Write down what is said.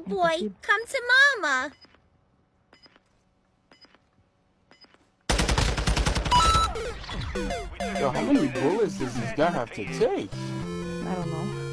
boy, come to mama. Yo, how many bullets does this guy have to take? I don't know.